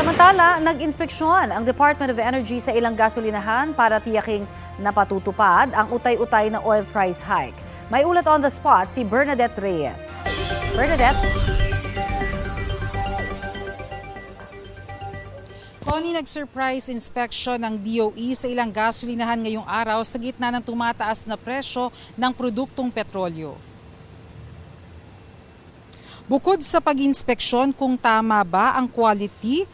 Samantala, nag-inspeksyon ang Department of Energy sa ilang gasolinahan para tiyaking napatutupad ang utay-utay na oil price hike. May ulat on the spot si Bernadette Reyes. Bernadette? Connie, nag-surprise inspection ng DOE sa ilang gasolinahan ngayong araw sa gitna ng tumataas na presyo ng produktong petrolyo. Bukod sa pag-inspeksyon kung tama ba ang quality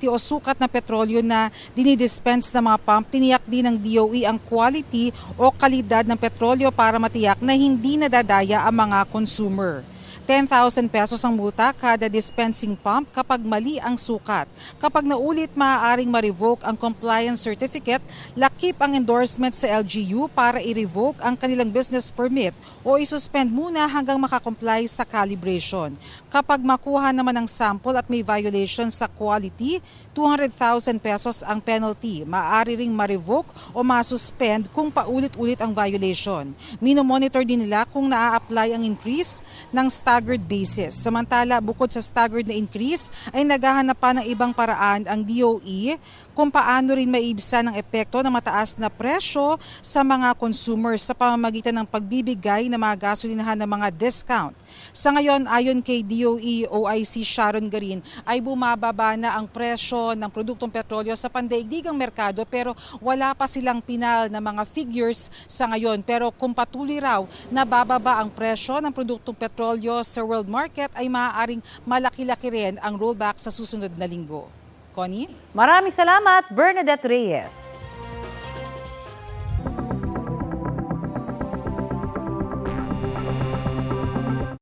o sukat na petrolyo na dinidispense ng mga pump, tiniyak din ng DOE ang quality o kalidad ng petrolyo para matiyak na hindi nadadaya ang mga consumer. 10,000 pesos ang multa kada dispensing pump kapag mali ang sukat. Kapag naulit, maaaring ma-revoke ang compliance certificate, lakip ang endorsement sa LGU para i-revoke ang kanilang business permit o isuspend muna hanggang makakomply sa calibration. Kapag makuha naman ang sample at may violation sa quality, 200,000 pesos ang penalty. Maaari ring ma-revoke o ma-suspend kung paulit-ulit ang violation. Minomonitor din nila kung naa-apply ang increase ng staggered basis. Samantala, bukod sa staggered na increase, ay naghahanap pa ng ibang paraan ang DOE kung paano rin maibsan ang epekto ng mataas na presyo sa mga consumers sa pamamagitan ng pagbibigay ng mga gasolinahan ng mga discount. Sa ngayon, ayon kay DOE OIC Sharon Garin, ay bumababa na ang presyo ng produktong petrolyo sa pandaigdigang merkado pero wala pa silang pinal na mga figures sa ngayon. Pero kung patuloy raw na bababa ang presyo ng produktong petrolyo sa world market, ay maaaring malaki-laki rin ang rollback sa susunod na linggo. Connie? Maraming salamat, Bernadette Reyes.